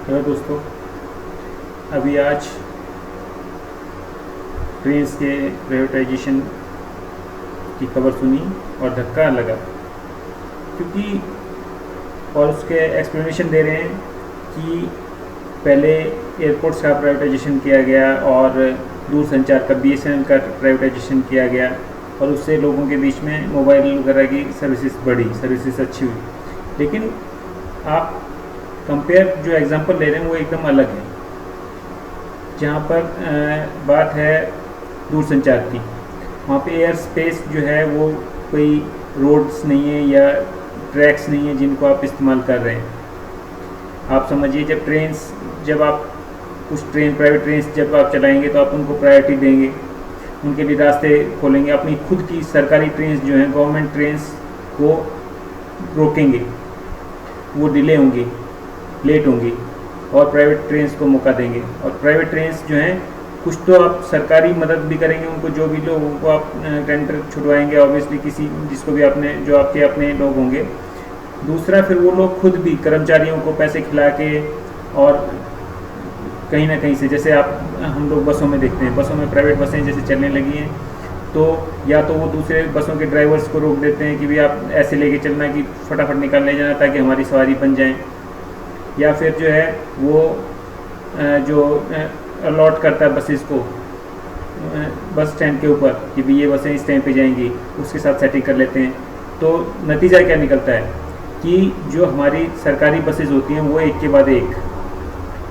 Hello दोस्तों। अभी आज ट्रेन्स के प्राइवेटाइजेशन की खबर सुनी और धक्का लगा, क्योंकि और उसके एक्सप्लेनेशन दे रहे हैं कि पहले एयरपोर्ट्स का प्राइवेटाइजेशन किया गया और दूरसंचार का बीएसएनएल का प्राइवेटाइजेशन किया गया और उससे लोगों के बीच में मोबाइल वगैरह की सर्विसेज बढ़ी, सर्विसेज अच्छी हुई। लेकिन आप कंपेयर जो एग्जांपल ले रहे हैं वो एकदम अलग है। जहाँ पर बात है दूरसंचार की, वहाँ पे एयर स्पेस जो है वो कोई रोड्स नहीं है या ट्रैक्स नहीं है जिनको आप इस्तेमाल कर रहे हैं। आप समझिए, जब आप कुछ प्राइवेट ट्रेन्स जब आप चलाएंगे तो आप उनको प्रायोरिटी देंगे, उनके लिए रास्ते खोलेंगे। अपनी खुद की सरकारी ट्रेन्स जो हैं, गवर्नमेंट ट्रेन्स को रोकेंगे, वो डिले होंगी, लेट होंगी, और प्राइवेट ट्रेन्स को मौका देंगे। और प्राइवेट ट्रेन्स जो हैं, कुछ तो आप सरकारी मदद भी करेंगे उनको, जो भी लोग उनको आप टेंडर छुड़वाएंगे ऑब्वियसली, किसी जिसको भी आपने जो आपके अपने लोग होंगे। दूसरा, फिर वो लोग खुद भी कर्मचारियों को पैसे खिला के और कहीं ना कहीं से, जैसे हम लोग बसों में देखते हैं, बसों में प्राइवेट बसें जैसे चलने लगी हैं, तो या तो वो दूसरे बसों के ड्राइवर्स को रोक देते हैं कि भी आप ऐसे लेके चलना कि फटाफट निकाल ले जाना ताकि हमारी सवारी बन जाए। या फिर जो है वो जो अलॉट करता है बसेस को बस स्टैंड के ऊपर कि भी ये बसें इस टाइम पे जाएंगी, उसके साथ सेटिंग कर लेते हैं। तो नतीजा क्या निकलता है कि जो हमारी सरकारी बसेस होती हैं वो एक के बाद एक,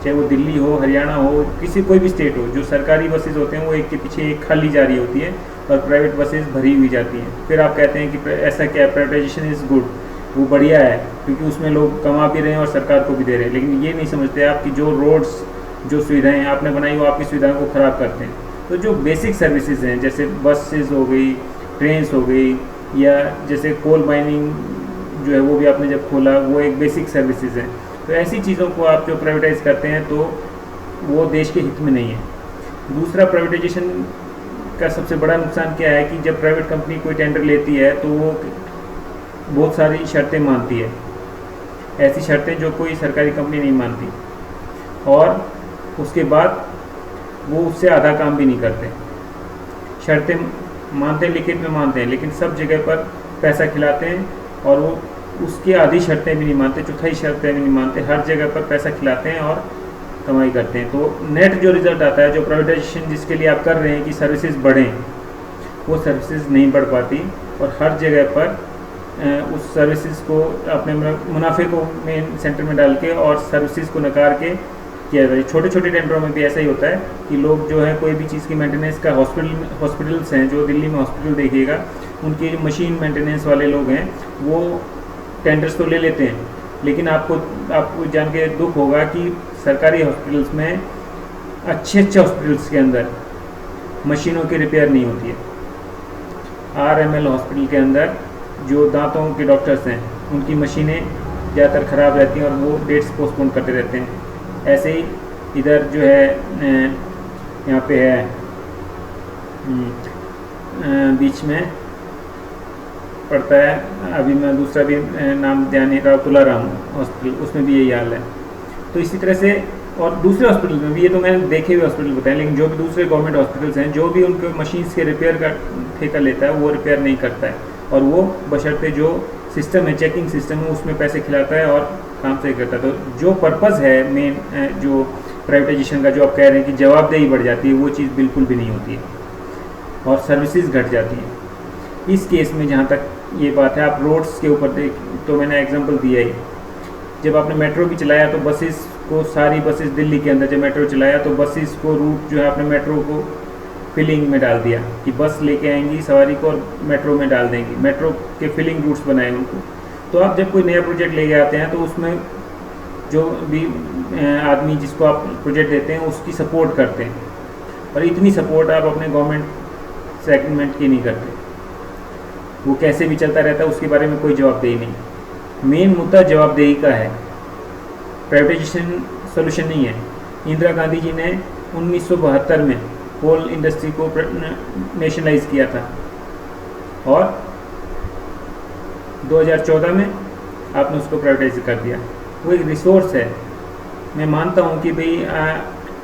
चाहे वो दिल्ली हो, हरियाणा हो, कोई भी स्टेट हो, जो सरकारी बसेस होते हैं वो एक के पीछे एक खाली जा रही होती है और प्राइवेट बसेस भरी हुई जाती हैं। फिर आप कहते हैं कि ऐसा क्या, प्राइवेटाइजेशन इज़ गुड, वो बढ़िया है क्योंकि उसमें लोग कमा भी रहे हैं और सरकार को भी दे रहे हैं। लेकिन ये नहीं समझते आप कि जो रोड्स, जो सुविधाएं आपने बनाई वो आपकी सुविधाओं को ख़राब करते हैं। तो जो बेसिक सर्विसेज हैं, जैसे बसेस हो गई, ट्रेन्स हो गई, या जैसे कोल माइनिंग जो है वो भी आपने जब खोला, वो एक बेसिक सर्विसेज हैं। तो ऐसी चीज़ों को आप जो प्राइवेटाइज करते हैं तो वो देश के हित में नहीं है। दूसरा, प्राइवेटाइजेशन का सबसे बड़ा नुकसान क्या है कि जब प्राइवेट कंपनी कोई टेंडर लेती है तो वो बहुत सारी शर्तें मानती है, ऐसी शर्तें जो कोई सरकारी कंपनी नहीं मानती, और उसके बाद वो उससे आधा काम भी नहीं करते। शर्तें मानते हैं, लिखित में मानते हैं, लेकिन सब जगह पर पैसा खिलाते हैं और वो उसकी आधी शर्तें भी नहीं मानते, चौथाई शर्तें भी नहीं मानते, हर जगह पर पैसा खिलाते हैं और कमाई करते हैं। तो नेट जो रिज़ल्ट आता है, जो प्राइवेटाइजेशन जिसके लिए आप कर रहे हैं कि सर्विसेज बढ़ें, वो सर्विसेज नहीं बढ़ पाती और हर जगह पर उस सर्विसेज को अपने मुनाफे को मेन सेंटर में डाल के और सर्विसेज को नकार के किया जाता है। छोटे छोटे टेंडरों में भी ऐसा ही होता है कि लोग जो है कोई भी चीज़ की मेंटेनेंस का, हॉस्पिटल्स हैं, जो दिल्ली में हॉस्पिटल देखिएगा, उनके जो मशीन मेंटेनेंस वाले लोग हैं वो टेंडर्स तो ले लेते हैं, लेकिन आपको जान के दुख होगा कि सरकारी हॉस्पिटल्स में, अच्छे हॉस्पिटल्स के अंदर मशीनों की रिपेयर नहीं होती है। RML हॉस्पिटल के अंदर जो दांतों के डॉक्टर्स हैं उनकी मशीनें ज़्यादातर ख़राब रहती हैं और वो डेट्स पोस्टपोन करते रहते हैं। ऐसे ही इधर जो है यहाँ पे है बीच में पड़ता है, अभी मैं दूसरा भी नाम ध्यान नहीं रहा, तुलाराम हॉस्पिटल, उसमें भी यही हाल है। तो इसी तरह से और दूसरे हॉस्पिटल में भी, ये तो मैंने देखे हुए हॉस्पिटल बताए, लेकिन जो भी दूसरे गवर्नमेंट हॉस्पिटल्स हैं, जो भी उनके मशीन्स के रिपेयर का ठेका लेता है वो रिपेयर नहीं करता है, और वो बशर्ते जो सिस्टम है, चेकिंग सिस्टम है, उसमें पैसे खिलाता है और काम सही करता है। तो जो पर्पज़ है मेन जो प्राइवेटाइजेशन का, जो आप कह रहे हैं कि जवाबदेही बढ़ जाती है, वो चीज़ बिल्कुल भी नहीं होती है और सर्विसेज घट जाती हैं। इस केस में जहाँ तक ये बात है, आप रोड्स के ऊपर देख, तो मैंने एग्जांपल दिया ही, जब आपने मेट्रो भी चलाया तो बसेस को, सारी बसेस दिल्ली के अंदर जब मेट्रो चलाया तो बसेस को रूट जो है आपने मेट्रो को फिलिंग में डाल दिया कि बस लेके आएंगी सवारी को और मेट्रो में डाल देंगी, मेट्रो के फिलिंग रूट्स बनाए उनको। तो आप जब कोई नया प्रोजेक्ट लेके आते हैं तो उसमें जो भी आदमी जिसको आप प्रोजेक्ट देते हैं उसकी सपोर्ट करते हैं, और इतनी सपोर्ट आप अपने गवर्नमेंट सेगमेंट की नहीं करते। वो कैसे भी चलता रहता है, उसके बारे में कोई जवाबदेही नहीं। मेन मुद्दा जवाबदेही का है, प्राइवेटाइजेशन सोल्यूशन नहीं है। इंदिरा गांधी जी ने 1972 में कोल इंडस्ट्री को नेशनलाइज किया था और 2014 में आपने उसको प्राइवेटाइज कर दिया। वो एक रिसोर्स है, मैं मानता हूँ कि भाई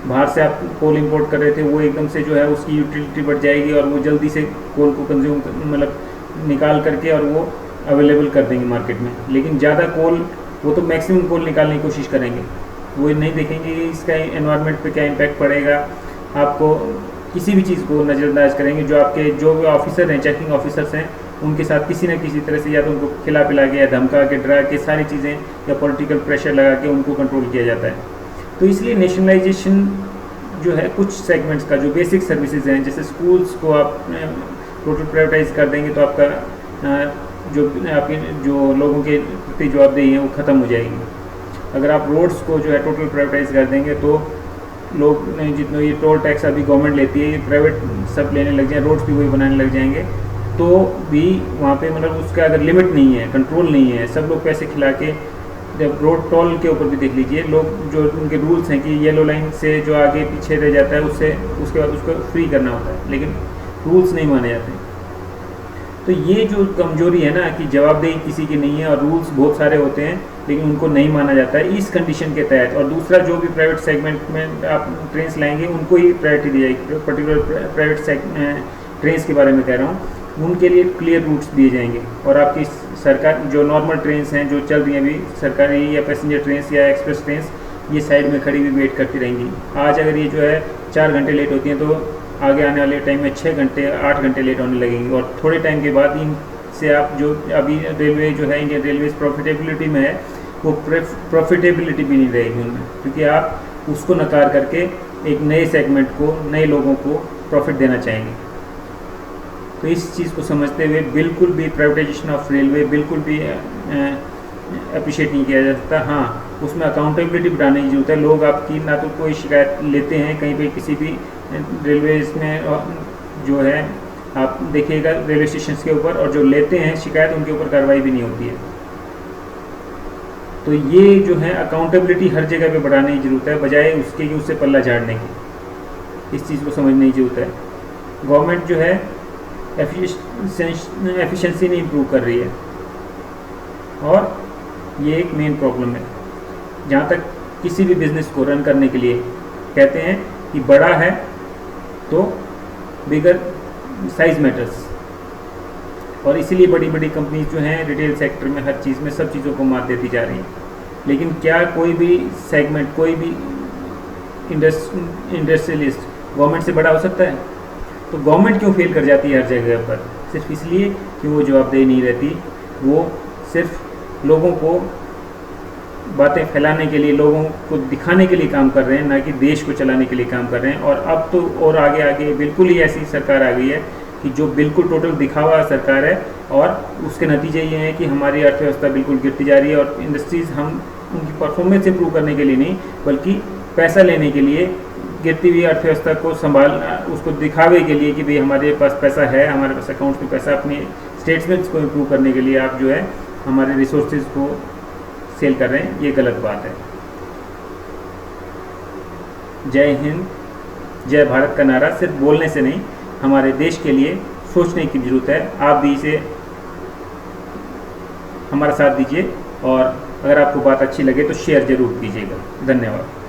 बाहर से आप कोल इंपोर्ट कर रहे थे, वो एकदम से जो है उसकी यूटिलिटी बढ़ जाएगी और वो जल्दी से कोल को कंज्यूम मतलब निकाल करके और वो अवेलेबल कर देंगे मार्केट में। लेकिन ज़्यादा कोल, वो तो मैक्सिमम कोल निकालने की कोशिश करेंगे, वो नहीं देखेंगे कि इसका एनवायरनमेंट पे क्या इम्पैक्ट पड़ेगा। आपको किसी भी चीज़ को नज़रअंदाज करेंगे। जो भी ऑफिसर हैं, चेकिंग ऑफिसर्स हैं, उनके साथ किसी न किसी तरह से या तो उनको खिला पिला के या धमका के डरा के सारी चीज़ें या पॉलिटिकल प्रेशर लगा के उनको कंट्रोल किया जाता है। तो इसलिए नेशनलाइजेशन जो है कुछ सेगमेंट्स का, जो बेसिक सर्विसेज हैं, जैसे स्कूल्स को आप टोटल प्राइवेटाइज कर देंगे तो आपका आपके जो लोगों के प्रति जवाबदेही है वो ख़त्म हो जाएगी। अगर आप रोड्स को जो है टोटल प्राइवेटाइज कर देंगे तो लोग जितना ये टोल टैक्स अभी गवर्नमेंट लेती है, ये प्राइवेट सब लेने लग जाए, रोड्स भी वही बनाने लग जाएंगे, तो भी वहाँ पे मतलब उसका अगर लिमिट नहीं है, कंट्रोल नहीं है, सब लोग पैसे खिला के, जब रोड टोल के ऊपर भी देख लीजिए, लोग जो उनके रूल्स हैं कि येलो लाइन से जो आगे पीछे रह जाता है उससे उसके बाद उसको फ्री करना होता है, लेकिन रूल्स नहीं माने जाते। तो ये जो कमजोरी है ना कि जवाबदेही किसी की नहीं है और रूल्स बहुत सारे होते हैं लेकिन उनको नहीं माना जाता है इस कंडीशन के तहत। और दूसरा, जो भी प्राइवेट सेगमेंट में आप ट्रेन्स लाएंगे उनको ही प्रायोरिटी दी जाएगी। पर्टिकुलर प्राइवेट ट्रेन्स के बारे में कह रहा हूँ, उनके लिए क्लियर रूट्स दिए जाएंगे और आपकी सरकार जो नॉर्मल ट्रेन्स हैं जो चल रही हैं अभी, सरकारी या पैसेंजर ट्रेन्स या एक्सप्रेस ट्रेन्स, ये साइड में खड़ी हुई वेट करती रहेंगी। आज अगर ये जो है 4 घंटे लेट होती हैं तो आगे आने वाले टाइम में 6 घंटे 8 घंटे लेट होने लगेंगे। और थोड़े टाइम के बाद इनसे आप जो अभी रेलवे जो है इंडियन रेलवेज प्रॉफिटेबिलिटी में है, वो प्रॉफिटेबिलिटी भी नहीं रहेगी उनमें, क्योंकि आप उसको नकार करके एक नए सेगमेंट को, नए लोगों को प्रॉफिट देना चाहेंगे। तो इस चीज़ को समझते हुए बिल्कुल भी प्राइवेटाइजेशन ऑफ रेलवे बिल्कुल भी अप्रिशिएट नहीं किया जा सकता। हाँ, उसमें अकाउंटेबिलिटी बढ़ाने की जरूरत है। लोग आपकी ना तो कोई शिकायत लेते हैं कहीं पे, किसी भी रेलवे में जो है आप देखिएगा रेलवे स्टेशन के ऊपर, और जो लेते हैं शिकायत उनके ऊपर कार्रवाई भी नहीं होती है। तो ये जो है अकाउंटेबिलिटी हर जगह पे बढ़ाने की जरूरत है, बजाय उसके कि उससे पल्ला झाड़ने की। इस चीज़ को समझने की जरूरत है। गवर्नमेंट जो है एफिशिएंसी नहीं इम्प्रूव कर रही है और ये एक मेन प्रॉब्लम है। जहाँ तक किसी भी बिज़नेस को रन करने के लिए कहते हैं कि बड़ा है तो बिगर साइज मैटर्स, और इसीलिए बड़ी बड़ी कंपनीज जो हैं रिटेल सेक्टर में हर चीज़ में सब चीज़ों को मात देती जा रही हैं। लेकिन क्या कोई भी सेगमेंट, कोई भी इंडस्ट्रियलिस्ट गवर्नमेंट से बड़ा हो सकता है? तो गवर्नमेंट क्यों फेल कर जाती है हर जगह पर? सिर्फ इसलिए कि वो जवाबदेही नहीं रहती, वो सिर्फ लोगों को बातें फैलाने के लिए, लोगों को दिखाने के लिए काम कर रहे हैं, ना कि देश को चलाने के लिए काम कर रहे हैं। और अब तो और आगे आगे बिल्कुल ही ऐसी सरकार आ गई है कि जो बिल्कुल टोटल दिखावा सरकार है, और उसके नतीजे ये हैं कि हमारी अर्थव्यवस्था बिल्कुल गिरती जा रही है। और इंडस्ट्रीज़ हम उनकी परफॉर्मेंस इंप्रूव करने के लिए नहीं, बल्कि पैसा लेने के लिए, गिरती हुई अर्थव्यवस्था को उसको दिखावे के लिए कि भाई हमारे पास पैसा है, हमारे पास अकाउंट में पैसा, अपने स्टेटमेंट्स को इम्प्रूव करने के लिए आप जो है हमारे रिसोर्सेज को सेल कर रहे हैं। ये गलत बात है। जय हिंद, जय भारत का नारा सिर्फ बोलने से नहीं, हमारे देश के लिए सोचने की जरूरत है। आप भी इसे हमारा साथ दीजिए, और अगर आपको बात अच्छी लगे तो शेयर जरूर कीजिएगा। धन्यवाद।